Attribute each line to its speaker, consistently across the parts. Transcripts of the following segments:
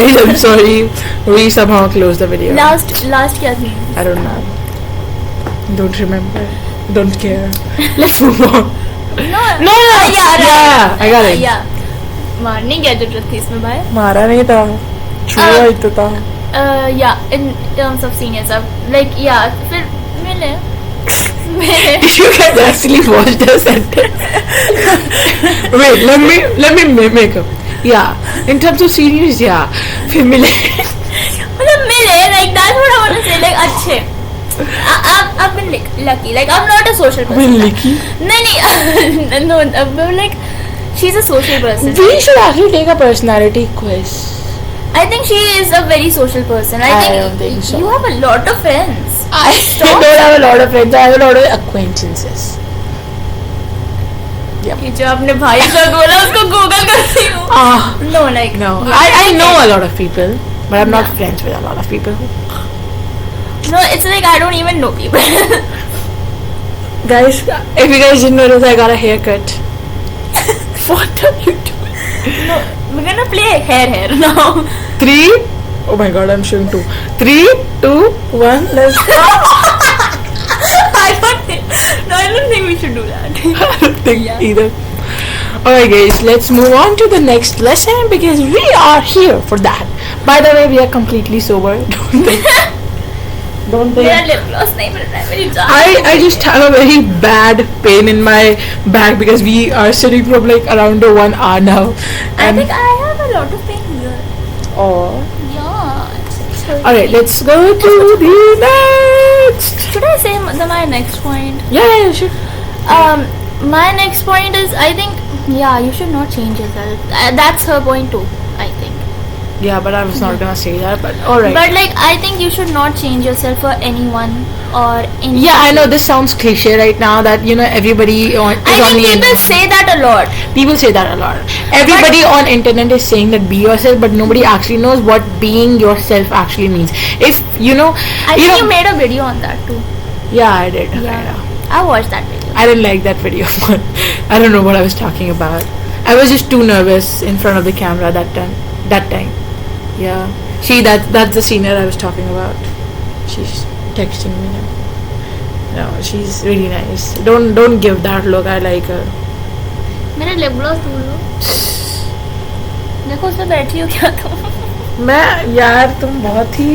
Speaker 1: I'm sorry. We somehow closed the video.
Speaker 2: Last क्या थी?
Speaker 1: I don't know. Don't remember. Don't care. Let's move on.
Speaker 2: No.
Speaker 1: Yeah, I got it.
Speaker 2: Yeah. मारने क्या जरूरत थी इसमें भाई?
Speaker 1: मारा नहीं था. छुआ ही तो था.
Speaker 2: Yeah, in terms of seniors, like yeah, फिर मिले.
Speaker 1: You guys actually watched the sentence. Wait, let me make up. Yeah, in terms of seniors, yeah. फिर मिले.
Speaker 2: मतलब मिले, like that's what I want to say. Like अच्छे. I've been lucky. Like I'm not a social person.
Speaker 1: Been lucky?
Speaker 2: नहीं, no, like she's a social person.
Speaker 1: We should actually take a personality quiz.
Speaker 2: I think she is a very social person. I
Speaker 1: don't think so.
Speaker 2: You have a lot of friends.
Speaker 1: I don't have a lot of friends. I have a lot of acquaintances. Yep.
Speaker 2: ये जो आपने भाई का बोला उसको Google करती हूँ. No, like
Speaker 1: no.
Speaker 2: Yeah,
Speaker 1: I know a lot of people, but I'm not friends with a lot of people.
Speaker 2: No, it's like I don't even know people.
Speaker 1: Guys, if you guys didn't notice, I got a haircut. What are you doing?
Speaker 2: No, we're gonna play hair now.
Speaker 1: 3. Oh my god, I'm showing 2. 3, 2, 1. Let's go.
Speaker 2: I don't think we should do that.
Speaker 1: I don't think either. Alright guys, let's move on to the next lesson because we are here for that. By the way, we are completely sober. Don't think.
Speaker 2: मेरा lip gloss नहीं मिल रहा है मेरी जान.
Speaker 1: I just have a very bad pain in my back because we are sitting for like around 1 hour now.
Speaker 2: I think I have a lot of pain here.
Speaker 1: Oh.
Speaker 2: Yeah. It's
Speaker 1: Alright, let's go to the next.
Speaker 2: Should I say my next point?
Speaker 1: Yeah, sure.
Speaker 2: My next point is I think you should not change yourself. That's her point too. I think.
Speaker 1: Yeah, but I was not gonna say that. But alright.
Speaker 2: But like I think you should not change yourself for anyone or anything.
Speaker 1: Yeah, I know this sounds cliche right now that everybody is
Speaker 2: I
Speaker 1: on
Speaker 2: think
Speaker 1: the
Speaker 2: people say that a lot.
Speaker 1: People say that a lot. Everybody on internet is saying that be yourself, but nobody actually knows what being yourself actually means. If
Speaker 2: I think you made a video on that too.
Speaker 1: Yeah, I did.
Speaker 2: Yeah. I watched that video.
Speaker 1: I didn't like that video. I don't know what I was talking about. I was just too nervous in front of the camera that time. Yeah. See, that's the senior I was talking about. She's texting me now. No, she's really nice. Don't give that look. I like her.
Speaker 2: मेरा lip gloss ढूंढ लो. देखो उसमें बैठी हो क्या तुम?
Speaker 1: मैं यार तुम बहुत ही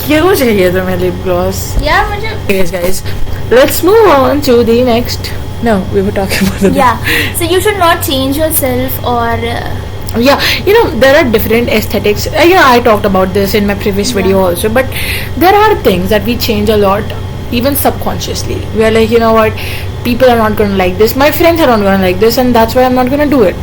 Speaker 1: क्यों चाहिए तुम्हें lip gloss?
Speaker 2: यार मुझे.
Speaker 1: Guys, let's move on to the next. No, we were talking about the.
Speaker 2: Yeah. So you should not change yourself or.
Speaker 1: Yeah, there are different aesthetics. I talked about this in my previous video also, but there are things that we change a lot, even subconsciously. We are like, you know what, people are not going to like this, my friends are not going to like this, and that's why I'm not going to do it.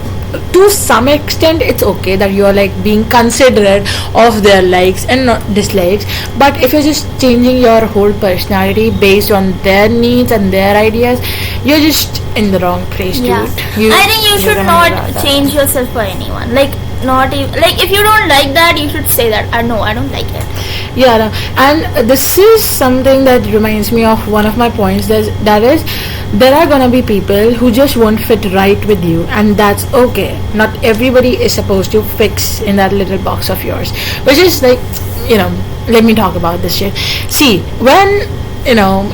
Speaker 1: To some extent, it's okay that you are like being considerate of their likes and not dislikes, but if you're just changing your whole personality based on their needs and their ideas, you're just in the wrong place, dude.
Speaker 2: I think you should not change yourself for anyone. Like not even, like if you don't like that, you should say that. No, I don't like it.
Speaker 1: Yeah, no. And this is something that reminds me of one of my points. That is, there are gonna be people who just won't fit right with you, and that's okay. Not everybody is supposed to fix in that little box of yours. Which is like, let me talk about this shit. See, when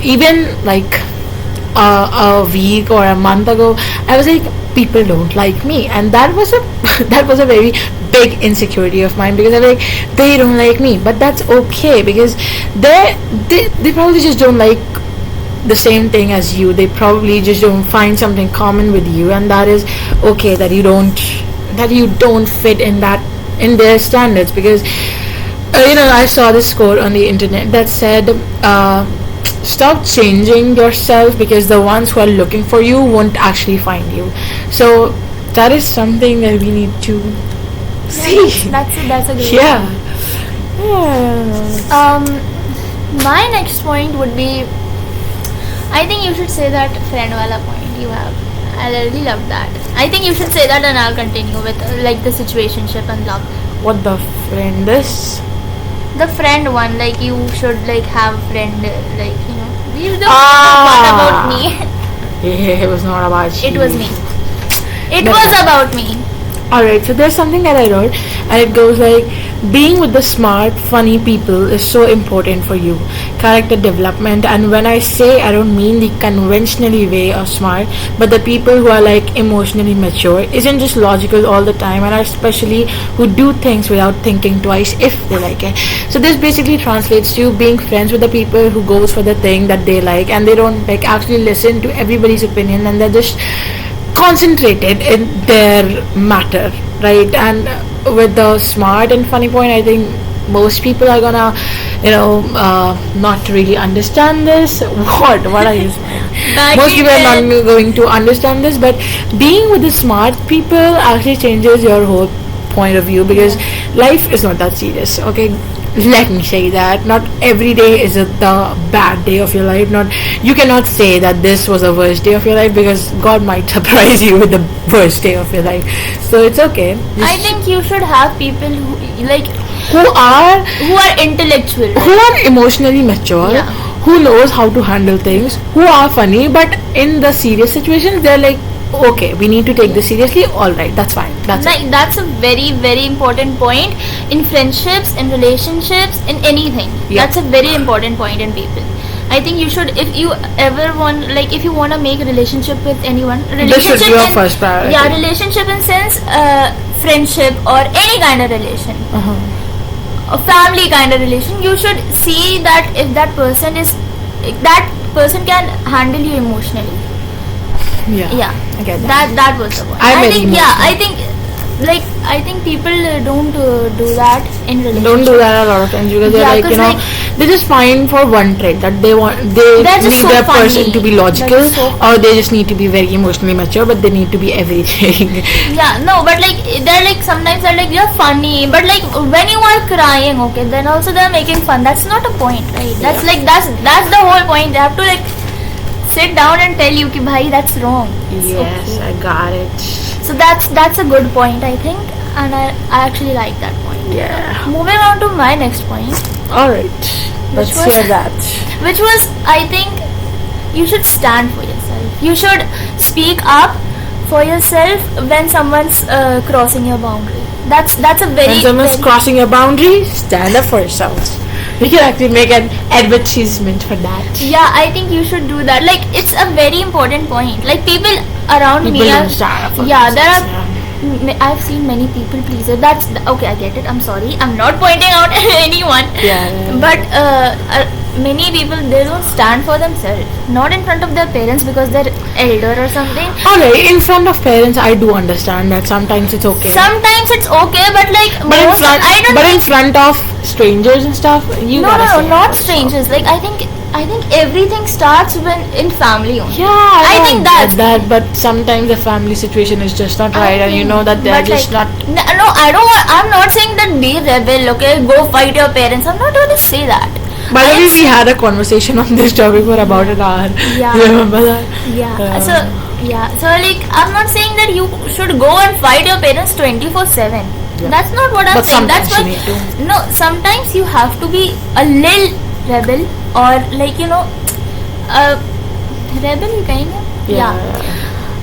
Speaker 1: even like a week or a month ago, I was like, people don't like me, and that was a very big insecurity of mine because I was like, they don't like me, but that's okay because they probably just don't like the same thing as you. They probably just don't find something common with you, and that is okay that you don't fit in their standards because I saw this quote on the internet that said stop changing yourself because the ones who are looking for you won't actually find you. So that is something that we need to see.
Speaker 2: That's a good my next point would be, I think you should say that friend wala point you have. I really love that. I think you should say that, and I'll continue with like the situationship and love.
Speaker 1: What the friend is?
Speaker 2: The friend one, like you should like have friend, like you don't talk about me.
Speaker 1: It was not about you.
Speaker 2: It was me. It was about me.
Speaker 1: Alright, so there's something that I wrote, and it goes like, being with the smart, funny people is so important for you. Character development, and when I say, I don't mean the conventionally way of smart, but the people who are like emotionally mature, isn't just logical all the time, and are especially who do things without thinking twice if they like it. So this basically translates to being friends with the people who goes for the thing that they like, and they don't like actually listen to everybody's opinion, and they're just concentrated in their matter, right? And with the smart and funny point, I think most people are gonna, not really understand this. What are you saying? Most people are not going to understand this, but being with the smart people actually changes your whole point of view, because life is not that serious. Okay, let me say that not every day is the bad day of your life. Not, you cannot say that this was the worst day of your life, because God might surprise you with the worst day of your life. So it's okay.
Speaker 2: I think you should have people
Speaker 1: who are
Speaker 2: intellectual,
Speaker 1: who are emotionally mature,
Speaker 2: Yeah.
Speaker 1: who knows how to handle things, who are funny, but in the serious situations they're like, okay, we need to take this seriously. All right, that's fine. That's it.
Speaker 2: that's a very very important point in friendships, in relationships, in anything.
Speaker 1: Yeah.
Speaker 2: That's a very important point in people. I think you should, if you ever want, like if you want to make a relationship with anyone,
Speaker 1: This should be your first priority.
Speaker 2: Yeah, relationship in sense, friendship or any kind of relation, a family kind of relation, you should see that if that person can handle you emotionally.
Speaker 1: Yeah, I get
Speaker 2: That was the point.
Speaker 1: I'm very
Speaker 2: think I think people don't do that in relationships.
Speaker 1: Don't do that a lot of times, because they're
Speaker 2: Yeah,
Speaker 1: like,
Speaker 2: 'cause
Speaker 1: they just find for one trait that they
Speaker 2: That's just
Speaker 1: need
Speaker 2: so
Speaker 1: their
Speaker 2: funny.
Speaker 1: person to be logical,
Speaker 2: That's so
Speaker 1: or they just need to be very emotionally mature, but they need to be everything.
Speaker 2: Yeah, no, but like they're like sometimes they're like you're funny, but like when you are crying, okay, then also they're making fun. That's not a point, right? That's like that's the whole point. They have to like sit down and tell you ki bhai, that's wrong. It's
Speaker 1: Yes,
Speaker 2: okay.
Speaker 1: I got it.
Speaker 2: So that's a good point, I think, and I actually like that point.
Speaker 1: Yeah.
Speaker 2: Moving on to my next point,
Speaker 1: All right. Let's
Speaker 2: was-
Speaker 1: hear that.
Speaker 2: which was, I think you should stand for yourself. You should speak up for yourself when someone's crossing your boundary. That's a very
Speaker 1: When someone's
Speaker 2: very-
Speaker 1: crossing your boundary, stand up for yourselves. We can actually make an advertisement for that.
Speaker 2: Yeah, I think you should do that. Like, it's a very important point. Like, people around
Speaker 1: People
Speaker 2: me are.
Speaker 1: don't stand up for
Speaker 2: Yeah, there are.
Speaker 1: themselves,
Speaker 2: I've seen many people pleaser. Okay. I get it. I'm sorry. I'm not pointing out anyone.
Speaker 1: Yeah.
Speaker 2: But many people, they don't stand for themselves. Not in front of their parents because they're elder or something.
Speaker 1: Alright, in front of parents, I do understand that sometimes it's okay.
Speaker 2: Sometimes it's okay, but like
Speaker 1: but in
Speaker 2: most,
Speaker 1: front,
Speaker 2: I don't.
Speaker 1: but in front of strangers and stuff, you
Speaker 2: no,
Speaker 1: gotta
Speaker 2: no,
Speaker 1: say
Speaker 2: no, not
Speaker 1: it.
Speaker 2: strangers. Like I think everything starts when in family only.
Speaker 1: Yeah,
Speaker 2: I think that's
Speaker 1: that. But sometimes the family situation is just not right, and you know that they're
Speaker 2: but
Speaker 1: just
Speaker 2: like,
Speaker 1: not.
Speaker 2: No, I don't want, I'm not saying that be rebel, okay, go fight your parents. I'm not going to say that.
Speaker 1: By the
Speaker 2: I
Speaker 1: way,
Speaker 2: am
Speaker 1: we had a conversation on this topic for about an hour.
Speaker 2: Yeah.
Speaker 1: You remember that?
Speaker 2: Yeah. So like I'm not saying that you should go and fight your parents 24/7.
Speaker 1: Yeah.
Speaker 2: That's not what I'm
Speaker 1: But
Speaker 2: saying. That's
Speaker 1: sometimes
Speaker 2: what
Speaker 1: you need to.
Speaker 2: No, sometimes you have to be a little rebel, or like rebel you kind of.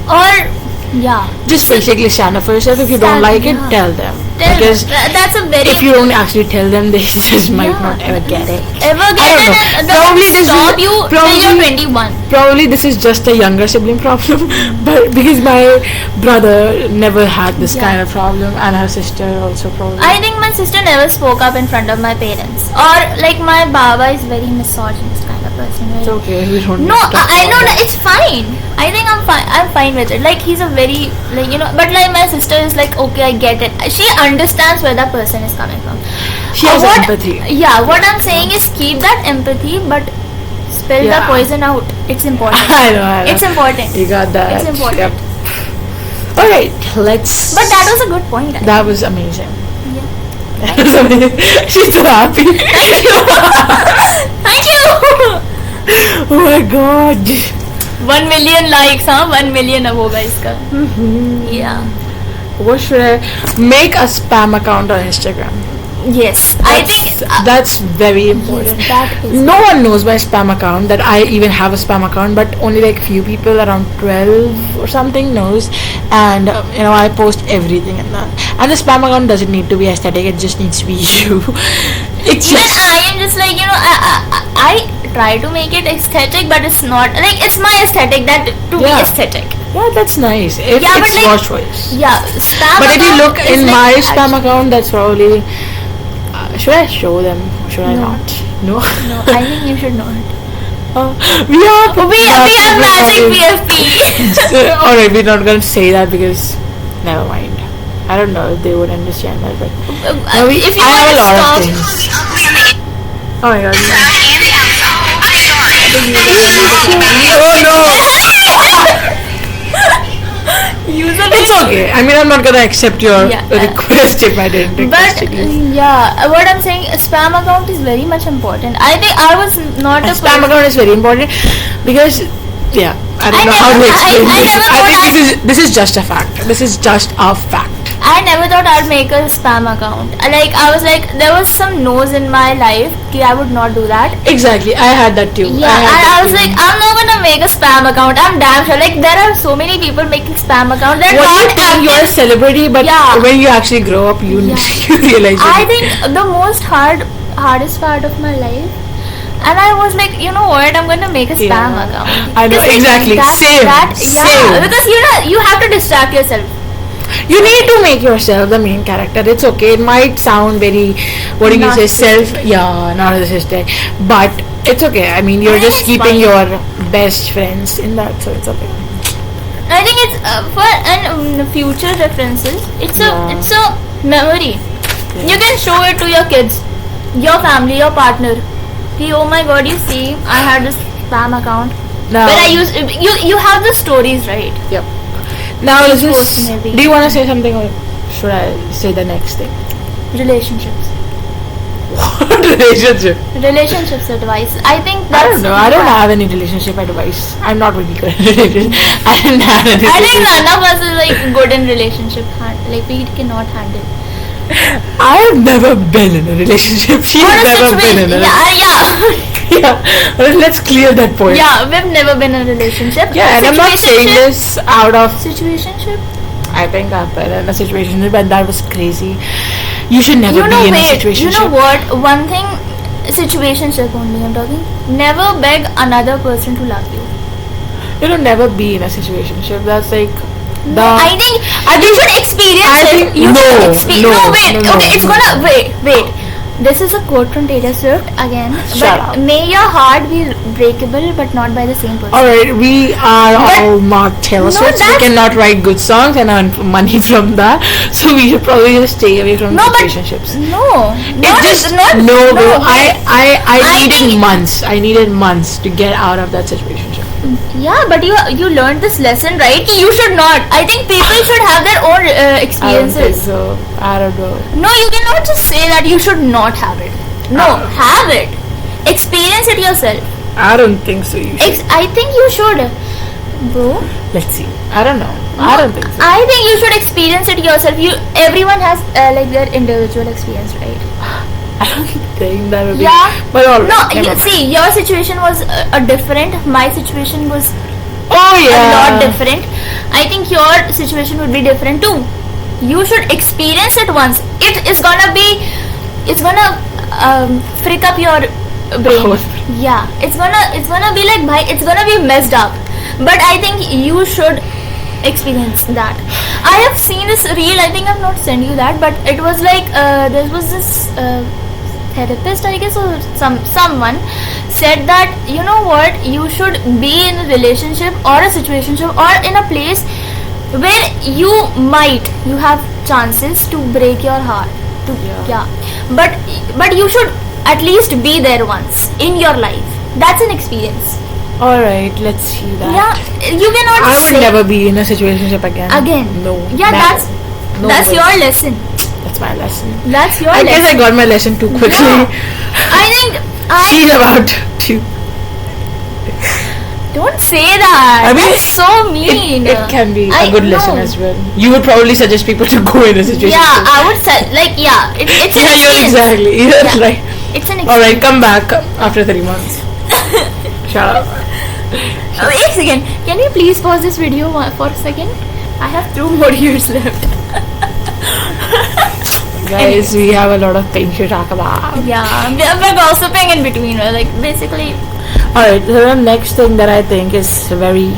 Speaker 2: Or yeah.
Speaker 1: Just basically stand up for yourself. If you don't
Speaker 2: Stand-
Speaker 1: like it,
Speaker 2: yeah.
Speaker 1: tell them.
Speaker 2: Tell
Speaker 1: Because
Speaker 2: that's a very
Speaker 1: if you don't actually tell them, they just might
Speaker 2: Yeah.
Speaker 1: not ever get it.
Speaker 2: ever
Speaker 1: I
Speaker 2: get
Speaker 1: don't
Speaker 2: it
Speaker 1: know.
Speaker 2: and
Speaker 1: Probably
Speaker 2: they'll
Speaker 1: this
Speaker 2: stop
Speaker 1: is-
Speaker 2: you till
Speaker 1: probably-
Speaker 2: you're 21.
Speaker 1: Probably this is just a younger sibling problem, but because my brother never had this
Speaker 2: Yeah.
Speaker 1: kind of problem, and her sister also probably.
Speaker 2: I think my sister never spoke up in front of my parents. Or like my baba is very misogynist kind of person. Right?
Speaker 1: It's okay. We don't.
Speaker 2: No,
Speaker 1: need to talk
Speaker 2: I know
Speaker 1: about
Speaker 2: that it's fine. I think I'm fine. I'm fine with it. Like he's a very but like my sister is like, okay, I get it. She understands where that person is coming from.
Speaker 1: She has
Speaker 2: What-
Speaker 1: empathy.
Speaker 2: Yeah, what I'm saying is keep that empathy, but spill the
Speaker 1: Yeah.
Speaker 2: poison out. It's important.
Speaker 1: I know.
Speaker 2: It's important.
Speaker 1: You got that.
Speaker 2: It's important.
Speaker 1: Yep. All right, let's.
Speaker 2: But that was a good point.
Speaker 1: That was amazing.
Speaker 2: Yeah.
Speaker 1: That was amazing. She's so happy.
Speaker 2: Thank you.
Speaker 1: Oh my god.
Speaker 2: 1 million likes, huh? 1 million अब होगा इसका. Yeah.
Speaker 1: What should I make a spam account on Instagram?
Speaker 2: Yes, I think
Speaker 1: That's very important.
Speaker 2: yes, that is.
Speaker 1: No one knows my spam account, that I even have a spam account, but only like few people, around 12 or something, knows. And I post everything in that. And the spam account doesn't need to be aesthetic, it just needs to be you. It's
Speaker 2: Even
Speaker 1: just
Speaker 2: I am just like I try to make it aesthetic, but it's not like it's my aesthetic that to be
Speaker 1: Yeah.
Speaker 2: aesthetic.
Speaker 1: yeah, that's nice. If
Speaker 2: Yeah, but
Speaker 1: it's
Speaker 2: like-
Speaker 1: your choice.
Speaker 2: Yeah, spam.
Speaker 1: But if you
Speaker 2: account
Speaker 1: look
Speaker 2: is
Speaker 1: in
Speaker 2: like
Speaker 1: my
Speaker 2: actu-
Speaker 1: spam account, that's probably. Should I show them? Should I
Speaker 2: No.
Speaker 1: not? No.
Speaker 2: No, I think you should not.
Speaker 1: We are.
Speaker 2: We are magic PFP.
Speaker 1: Alright, we're not gonna say that because. Never mind. I don't know if they would understand that, but. No,
Speaker 2: If you
Speaker 1: I have a lot
Speaker 2: want
Speaker 1: of
Speaker 2: to
Speaker 1: things.
Speaker 2: stop,
Speaker 1: Oh my god.
Speaker 2: user
Speaker 1: It's okay. I mean, I'm not gonna accept your
Speaker 2: Yeah.
Speaker 1: request if I didn't request
Speaker 2: But
Speaker 1: it.
Speaker 2: yeah, what I'm saying, spam account is very much important. I think I was not a
Speaker 1: Spam
Speaker 2: person-
Speaker 1: account is very important because, yeah, I don't
Speaker 2: I
Speaker 1: know how to
Speaker 2: never-
Speaker 1: explain
Speaker 2: I
Speaker 1: this.
Speaker 2: never
Speaker 1: I think
Speaker 2: thought
Speaker 1: this is just a fact. This is just a fact.
Speaker 2: I never thought I'd make a spam account. Like I was like, there was some no's in my life. Ki I would not do that.
Speaker 1: Exactly, I had that too.
Speaker 2: Yeah,
Speaker 1: had
Speaker 2: and
Speaker 1: that
Speaker 2: I was
Speaker 1: too.
Speaker 2: like, I'm not gonna make a spam account. I'm damn sure. Like there are so many people making spam accounts. They're
Speaker 1: What you
Speaker 2: not
Speaker 1: think you're a celebrity, but
Speaker 2: Yeah.
Speaker 1: when you actually grow up, you
Speaker 2: Yeah.
Speaker 1: you realize.
Speaker 2: I
Speaker 1: it.
Speaker 2: think the most hardest part of my life, and I was like, you know what, I'm gonna make a spam
Speaker 1: Yeah.
Speaker 2: account.
Speaker 1: I know,
Speaker 2: Because, like,
Speaker 1: exactly. Same,
Speaker 2: yeah,
Speaker 1: same.
Speaker 2: because you have to distract yourself.
Speaker 1: You need to make yourself the main character. It's okay. It might sound very, what do you say, narcissistic, but it's okay. I mean, you're
Speaker 2: I think
Speaker 1: just
Speaker 2: it's
Speaker 1: keeping
Speaker 2: fine.
Speaker 1: your best friends in that, so it's okay.
Speaker 2: I think it's for future references.
Speaker 1: Yeah.
Speaker 2: It's a memory. You can show it to your kids, your family, your partner. Ki, oh my god, you see, I had this spam account.
Speaker 1: Now,
Speaker 2: Where I use you have the stories, right?
Speaker 1: Yep. Now, this
Speaker 2: Facebook
Speaker 1: is.
Speaker 2: maybe.
Speaker 1: Do you want to say something, or should I say the next thing?
Speaker 2: Relationships.
Speaker 1: What relationship?
Speaker 2: Relationships advice. I think
Speaker 1: I
Speaker 2: that's
Speaker 1: don't know. I don't have any relationship advice. I'm not really good at relationship. I didn't have any.
Speaker 2: I think
Speaker 1: relationship.
Speaker 2: none of us is like good in relationship. Like we cannot handle.
Speaker 1: I've never been in a relationship. She's
Speaker 2: Or a
Speaker 1: never been in
Speaker 2: situation.
Speaker 1: a
Speaker 2: Yeah.
Speaker 1: yeah. Well, let's clear that point.
Speaker 2: Yeah, we've never been in a relationship.
Speaker 1: Yeah, and I'm not saying
Speaker 2: Situationship-
Speaker 1: this out of.
Speaker 2: Situationship.
Speaker 1: I think I've been in a situation, but that was crazy. You should never
Speaker 2: You know,
Speaker 1: be in a
Speaker 2: wait.
Speaker 1: situation.
Speaker 2: You know what? One thing, situationship only. I'm talking. Never beg another person to love you.
Speaker 1: You know, never be in a situation. That's like the.
Speaker 2: I think you should experience
Speaker 1: I
Speaker 2: it.
Speaker 1: think-
Speaker 2: You
Speaker 1: no,
Speaker 2: should experience.
Speaker 1: no,
Speaker 2: No, wait.
Speaker 1: no, no,
Speaker 2: Okay, it's
Speaker 1: no.
Speaker 2: gonna wait. This is a quote from Taylor Swift again.
Speaker 1: Shut
Speaker 2: but
Speaker 1: up.
Speaker 2: may your heart be breakable, but not by the same person.
Speaker 1: Alright, we are
Speaker 2: But-
Speaker 1: all not Taylor
Speaker 2: No,
Speaker 1: Swift. We
Speaker 2: that's-
Speaker 1: cannot write good songs and earn money from that. So we should probably just stay away from
Speaker 2: No, but
Speaker 1: situationships.
Speaker 2: no,
Speaker 1: It
Speaker 2: not
Speaker 1: just
Speaker 2: not
Speaker 1: no, bro.
Speaker 2: wait.
Speaker 1: I
Speaker 2: I
Speaker 1: needed
Speaker 2: think-
Speaker 1: months. I needed months to get out of that situation.
Speaker 2: Yeah, but you learned this lesson, right? You should not. I think people should have their own
Speaker 1: I don't think
Speaker 2: experiences.
Speaker 1: so. I don't know.
Speaker 2: No, you cannot just say that you should not have it. No, have it. Experience it yourself.
Speaker 1: I don't think so. You should.
Speaker 2: I think you should, bro.
Speaker 1: Let's see. I don't know. I don't think so.
Speaker 2: I think you should experience it yourself. Everyone has like their individual experience, right?
Speaker 1: I don't think that would be.
Speaker 2: Yeah.
Speaker 1: But all right.
Speaker 2: No,
Speaker 1: never mind.
Speaker 2: see, your situation was a different. My situation was
Speaker 1: Oh yeah.
Speaker 2: a lot different. I think your situation would be different too. You should experience it once. It's gonna frick up your brain.
Speaker 1: Oh.
Speaker 2: Yeah, it's gonna be like it's gonna be messed up. But I think you should experience that. I have seen this reel. I think I've not sent you that, but it was like there was this therapist, I guess, or someone said that, you know what, you should be in a relationship or a situationship or in a place where you have chances to break your heart. But you should at least be there once in your life. That's an experience.
Speaker 1: All right. Let's see that.
Speaker 2: Yeah, you cannot
Speaker 1: I
Speaker 2: just
Speaker 1: would
Speaker 2: say
Speaker 1: never be in a situationship again.
Speaker 2: No. Yeah,
Speaker 1: never. No
Speaker 2: that's
Speaker 1: way.
Speaker 2: your lesson.
Speaker 1: That's my lesson.
Speaker 2: That's your
Speaker 1: I
Speaker 2: lesson.
Speaker 1: guess I got my lesson too quickly.
Speaker 2: Yeah. I think
Speaker 1: She's about to.
Speaker 2: Don't say that.
Speaker 1: I mean,
Speaker 2: That's so mean.
Speaker 1: It can be a
Speaker 2: I
Speaker 1: good lesson
Speaker 2: know.
Speaker 1: as well. You would probably suggest people to go in a situation.
Speaker 2: Yeah, I would say it's an
Speaker 1: Yeah, you're
Speaker 2: experience.
Speaker 1: exactly. You're
Speaker 2: Yeah.
Speaker 1: right.
Speaker 2: It's an
Speaker 1: All right,
Speaker 2: experience.
Speaker 1: come back after 3 months. Shut up.
Speaker 2: Wait a second. Can we please pause this video for a second? I have 2 more years left.
Speaker 1: Guys, we have a lot of things to talk about.
Speaker 2: Yeah, we're gossiping in between. Like basically,
Speaker 1: Alright, so the next thing that I think is very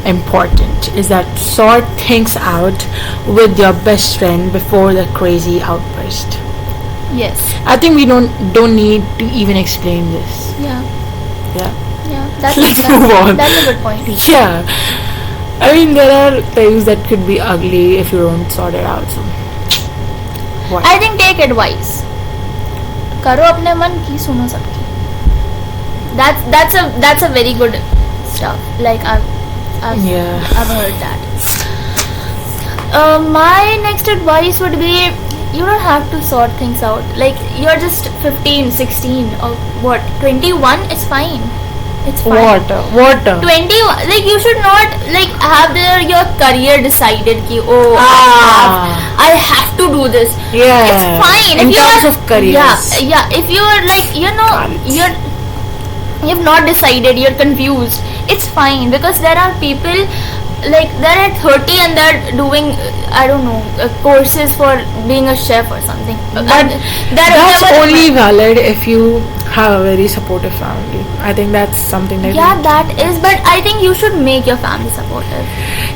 Speaker 1: important is that sort things out with your best friend before the crazy outburst.
Speaker 2: yes.
Speaker 1: I think we don't need to even explain this.
Speaker 2: Yeah.
Speaker 1: Yeah.
Speaker 2: That's
Speaker 1: Let's move on.
Speaker 2: That's a good point.
Speaker 1: Yeah. I mean, there are things that could be ugly if you don't sort it out. So, what?
Speaker 2: I think take advice. करो अपने मन की सुनो सबकी. That's a very good stuff. Like I've heard that. My next advice would be you don't have to sort things out. Like you're just 15, 16 or what 21. It's fine. It's fine.
Speaker 1: Water.
Speaker 2: 21, like you should not like have your career decided ki I have to do this.
Speaker 1: Yeah.
Speaker 2: It's fine.
Speaker 1: In
Speaker 2: If
Speaker 1: terms
Speaker 2: you
Speaker 1: of careers.
Speaker 2: Yeah. If you are like you've not decided, you're confused. It's fine because there are people like they're at 30 and they're doing I don't know courses for being a chef or something.
Speaker 1: That's only valid if you have a very supportive family. I think that's something that
Speaker 2: that is, but I think you should make your family supportive.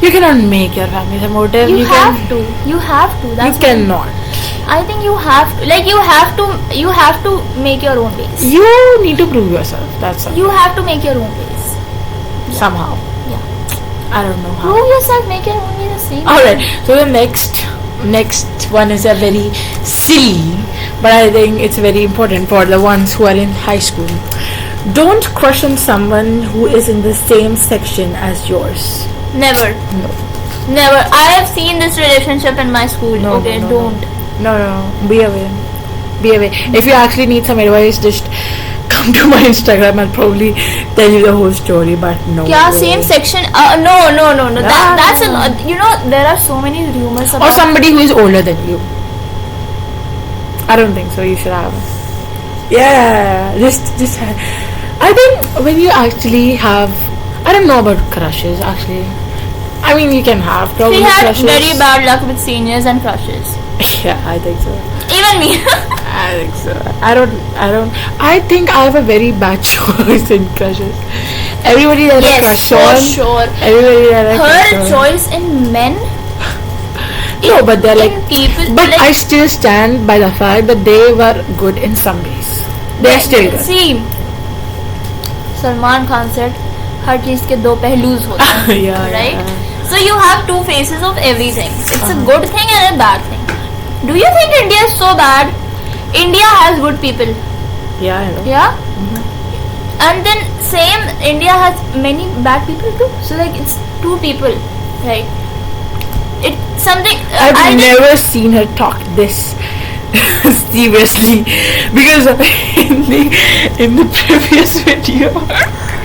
Speaker 1: you cannot make your family supportive.
Speaker 2: You have to. That's
Speaker 1: You cannot.
Speaker 2: I think you have to. Like you have to make your own ways.
Speaker 1: You need to prove yourself. That's all.
Speaker 2: You have to make your own ways.
Speaker 1: Somehow.
Speaker 2: Yeah.
Speaker 1: I don't know how.
Speaker 2: Prove yourself. Make your own way the same.
Speaker 1: Alright, so the next one is a very silly, but I think it's very important for the ones who are in high school. Don't crush on someone who is in the same section as yours.
Speaker 2: Never.
Speaker 1: No.
Speaker 2: Never. I have seen this relationship in my school.
Speaker 1: No,
Speaker 2: okay,
Speaker 1: no,
Speaker 2: don't.
Speaker 1: No. Be away. If you actually need some advice, just come to my Instagram. I'll probably tell you the whole story, but no.
Speaker 2: Yeah,
Speaker 1: way.
Speaker 2: same section. No. That's there are so many rumors about.
Speaker 1: Or somebody who is older than you. I don't think so. You should have. Yeah, just. I think when you actually have, I don't know about crushes actually. I mean, you can have probably
Speaker 2: She had
Speaker 1: crushes.
Speaker 2: very bad luck with seniors and crushes.
Speaker 1: Yeah, I think so.
Speaker 2: Even me.
Speaker 1: I think so. I think I have a very bad choice in crushes. Everybody that I crush
Speaker 2: for
Speaker 1: on.
Speaker 2: sure.
Speaker 1: Everybody that I crush
Speaker 2: Her
Speaker 1: on.
Speaker 2: choice in men.
Speaker 1: No, but they're like.
Speaker 2: in people.
Speaker 1: But
Speaker 2: like,
Speaker 1: I still stand by the fact that they were good in some ways. They're still good.
Speaker 2: See, Salman Khan said, हर चीज के दो पहलूज होते हैं.
Speaker 1: Yeah,
Speaker 2: right?
Speaker 1: yeah.
Speaker 2: So you have two faces of everything. It's a good thing and a bad thing. Do you think India is so bad? India has good people.
Speaker 1: Yeah, I know.
Speaker 2: Yeah. And then same India has many bad people too. So like it's two people, right? It's something.
Speaker 1: I've never seen her talk this seriously because in the previous video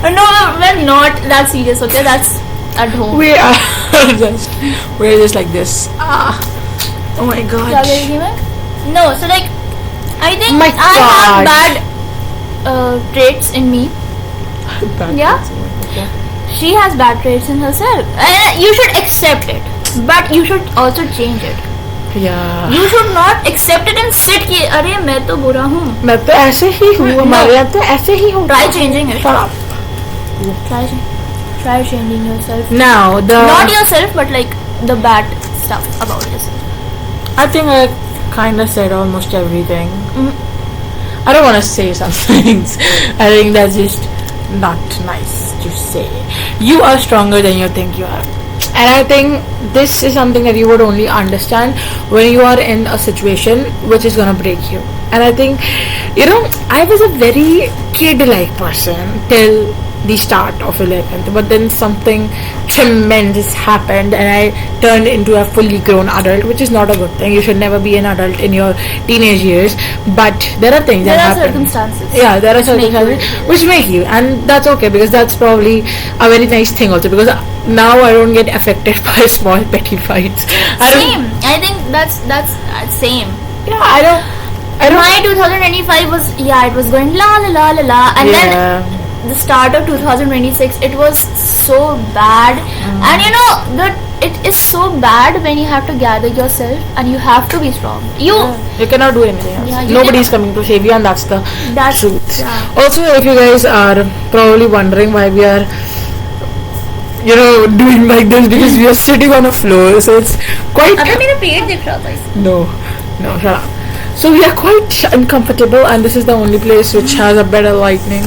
Speaker 2: No, we're not that serious. Okay, that's at home.
Speaker 1: we're just like this. Oh my god.
Speaker 2: क्या कह रही थी मैं? No, so like I think
Speaker 1: My
Speaker 2: I have
Speaker 1: God.
Speaker 2: bad traits in me. Yeah.
Speaker 1: Okay.
Speaker 2: She has bad traits in herself. You should accept it, but you should also change it.
Speaker 1: Yeah.
Speaker 2: You should not accept it and sit कि अरे मैं तो बुरा हूँ.
Speaker 1: मैं तो ऐसे ही हूँ. हमारे यहाँ तो ऐसे ही हूँ.
Speaker 2: Try changing it.
Speaker 1: Shut up.
Speaker 2: Try changing yourself.
Speaker 1: Now
Speaker 2: Not yourself, but like the bad stuff about yourself.
Speaker 1: I think I kind of said almost everything.
Speaker 2: Mm.
Speaker 1: I don't want to say some things. I think that's just not nice to say. You are stronger than you think you are. And I think this is something that you would only understand when you are in a situation which is going to break you. And I think, I was a very kid-like person till the start of 11th, but then something tremendous happened and I turned into a fully grown adult, which is not a good thing. You should never be an adult in your teenage years, but there are things that happen.
Speaker 2: Circumstances.
Speaker 1: Yeah, there are
Speaker 2: which make
Speaker 1: circumstances which make you, and that's okay, because that's probably a very nice thing also, because now I don't get affected by small petty fights.
Speaker 2: Same. I think that's same.
Speaker 1: Yeah, I don't.
Speaker 2: My 2025 was, it was going la la la la la, and then the start of 2026, it was so bad. And you know that it is so bad when you have to gather yourself and you have to be strong. You
Speaker 1: cannot do anything else.
Speaker 2: Yeah,
Speaker 1: Nobody is coming to save you, and that's the truth.
Speaker 2: Yeah.
Speaker 1: Also, if you guys are probably wondering why we are, doing like this, because we are sitting on a floor, so it's quite. No, shut up. So we are quite uncomfortable, and this is the only place which has a better lighting.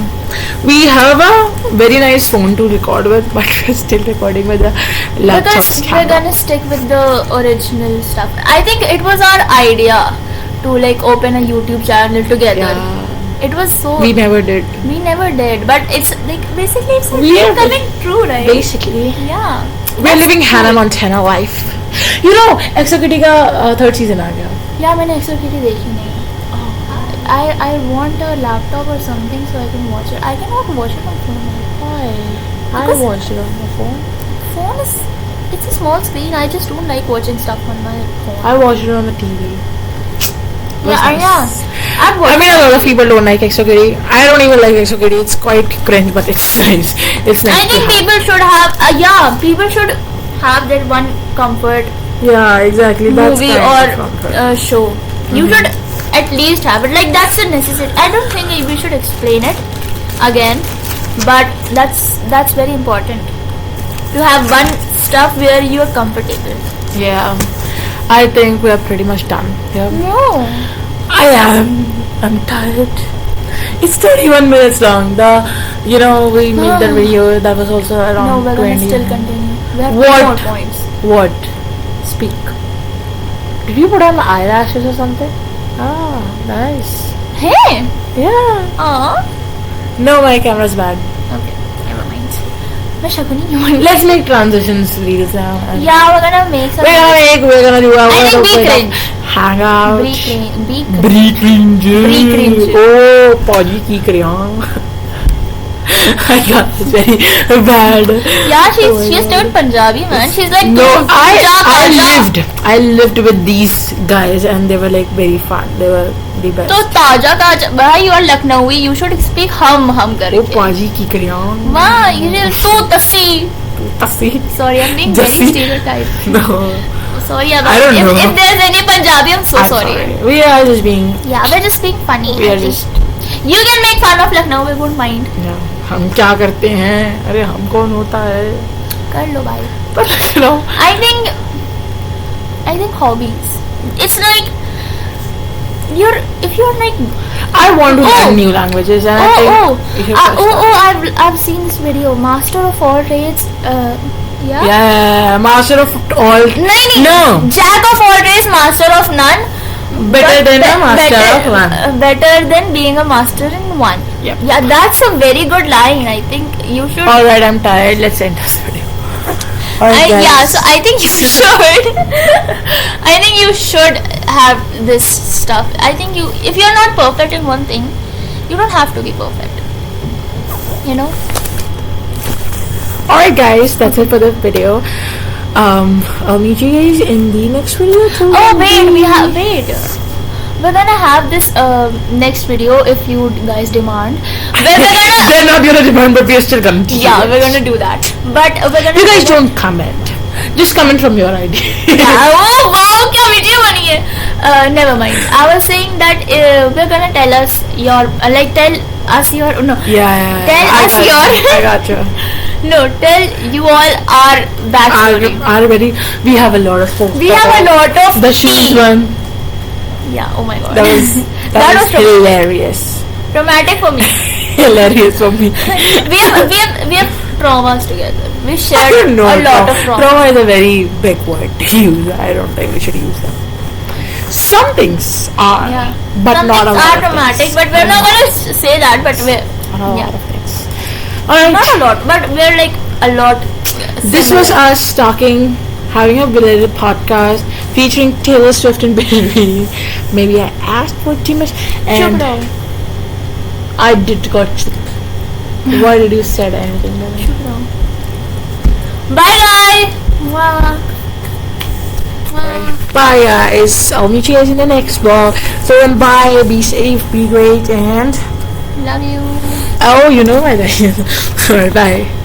Speaker 1: We have a very nice phone to record with, but we're still recording with a laptop
Speaker 2: because
Speaker 1: camera.
Speaker 2: we're gonna stick with the original stuff. I think it was our idea to like open a YouTube channel together.
Speaker 1: Yeah.
Speaker 2: It was so.
Speaker 1: We never did.
Speaker 2: But it's like basically it's like
Speaker 1: We are
Speaker 2: coming true, right?
Speaker 1: Basically.
Speaker 2: Yeah.
Speaker 1: We're living Hannah Montana life. You know, Exokitty का third season आ गया.
Speaker 2: Yeah, मैंने एक्सोकिटी देखी नहीं. I want a laptop or something so I can watch it. I cannot watch it on phone.
Speaker 1: Why? I
Speaker 2: Because-
Speaker 1: watched it on my phone.
Speaker 2: Phone is, it's a small screen. I just don't like watching stuff on my phone.
Speaker 1: I watched it on the TV.
Speaker 2: Yeah. I've
Speaker 1: I
Speaker 2: watched.
Speaker 1: mean, a lot of people don't like Exokitty. I don't even like Exokitty. It's quite cringe, but it's nice. It's nice.
Speaker 2: I think people should have. People should have that one comfort
Speaker 1: Yeah, exactly. That's
Speaker 2: movie
Speaker 1: kind of comfort.
Speaker 2: or show. You should at least have it. Like that's a necessity. I don't think we should explain it again, but that's very important to have one stuff where you are comfortable.
Speaker 1: Yeah. I think we are pretty much done. Yeah.
Speaker 2: No.
Speaker 1: I am. I'm tired. It's 31 minutes long. We made the video that was also
Speaker 2: No,
Speaker 1: around
Speaker 2: we're
Speaker 1: 20.
Speaker 2: gonna still continue. We have
Speaker 1: What?
Speaker 2: 2 more points.
Speaker 1: What? Speak. Did you put on eyelashes or something? Ah, nice.
Speaker 2: Hey.
Speaker 1: Yeah. No, my camera's bad.
Speaker 2: Okay. Never mind. मैं शकुनी हूँ.
Speaker 1: Let's make transitions reels now. and
Speaker 2: Yeah, we're gonna make some.
Speaker 1: We're gonna do our
Speaker 2: I think be cringe.
Speaker 1: hang out.
Speaker 2: Be cringe.
Speaker 1: Brie cringe.
Speaker 2: Brie cringe.
Speaker 1: Oh, Pauji की क्रियां. I got this very bad.
Speaker 2: Yeah, she's turned Punjabi, man. She's like
Speaker 1: No,
Speaker 2: Taja.
Speaker 1: I lived with these guys and they were like very fun. They were the best.
Speaker 2: तो ताजा ताजा भाई you are Lucknowi, you should speak हम
Speaker 1: Oh,
Speaker 2: करके.
Speaker 1: Pauji की क्रियां.
Speaker 2: वाह ये तो तस्सी.
Speaker 1: Tassi.
Speaker 2: Sorry, I'm being very
Speaker 1: Jassi.
Speaker 2: stereotyped.
Speaker 1: No.
Speaker 2: Sorry about
Speaker 1: I don't know.
Speaker 2: If there's any Punjabi, I'm so
Speaker 1: I'm
Speaker 2: sorry.
Speaker 1: We are just being.
Speaker 2: Yeah, we're just being funny.
Speaker 1: We are
Speaker 2: I think.
Speaker 1: just.
Speaker 2: You can make fun of Lucknow, we won't mind.
Speaker 1: Yeah. हम क्या करते हैं? अरे हम कौन होता है?
Speaker 2: कर लो भाई.
Speaker 1: But you know.
Speaker 2: I think hobbies. It's like if you're like
Speaker 1: I want to learn new languages and I think you should first
Speaker 2: I've seen this video. Master of all trades. Yeah.
Speaker 1: Yeah, master of all.
Speaker 2: नहीं.
Speaker 1: No.
Speaker 2: Jack of all trades, master of none.
Speaker 1: Better
Speaker 2: But
Speaker 1: than a master
Speaker 2: better,
Speaker 1: of one.
Speaker 2: Better than being a master in one.
Speaker 1: Yep.
Speaker 2: Yeah, that's a very good line. I think you should.
Speaker 1: Alright, I'm tired. Let's end this video. Alright, guys.
Speaker 2: Yeah, so I think you should. I think you should have this stuff. I think if you're not perfect in one thing, you don't have to be perfect. You know.
Speaker 1: Alright, guys, that's it for the video. I'll meet you guys in the next video.
Speaker 2: Oh wait. We're gonna have this next video if you guys demand.
Speaker 1: They're not gonna demand, but we're still gonna do
Speaker 2: Yeah,
Speaker 1: it.
Speaker 2: we're gonna do that. But we're gonna.
Speaker 1: You guys don't comment. Just comment from your idea.
Speaker 2: Yeah, oh wow, क्या video बनी है? Never mind. I was saying that we're gonna tell us your tell us your no.
Speaker 1: Yeah.
Speaker 2: Tell us your.
Speaker 1: I got you.
Speaker 2: No, tell you all our backstory.
Speaker 1: We have a lot of hope.
Speaker 2: We have a lot of
Speaker 1: the shoes
Speaker 2: tea.
Speaker 1: one.
Speaker 2: Yeah. Oh my god.
Speaker 1: That was
Speaker 2: That was
Speaker 1: hilarious.
Speaker 2: traumatic for me.
Speaker 1: Hilarious for me.
Speaker 2: we have traumas together. We
Speaker 1: I
Speaker 2: shared
Speaker 1: don't know.
Speaker 2: a lot of traumas.
Speaker 1: Trauma is a very big word to use. I don't think we should use them. Some things are,
Speaker 2: Yeah.
Speaker 1: but
Speaker 2: Some
Speaker 1: not a
Speaker 2: things
Speaker 1: lot
Speaker 2: are
Speaker 1: of
Speaker 2: traumatic,
Speaker 1: things.
Speaker 2: but we're not gonna say that. But we're
Speaker 1: Not a
Speaker 2: yeah.
Speaker 1: lot of things. Alright.
Speaker 2: Not a lot, but we're like a lot.
Speaker 1: This was us talking, having a related podcast featuring Taylor Swift and Barry. Maybe I asked for too much, and
Speaker 2: Chup rao.
Speaker 1: I did got. Why did you said anything?
Speaker 2: Chup rao. Bye guys. Mwah. Mwah.
Speaker 1: Bye guys. I'll meet you guys in the next vlog. So then bye. Be safe. Be great. And
Speaker 2: Love you.
Speaker 1: oh, you know my name. Alright. Bye.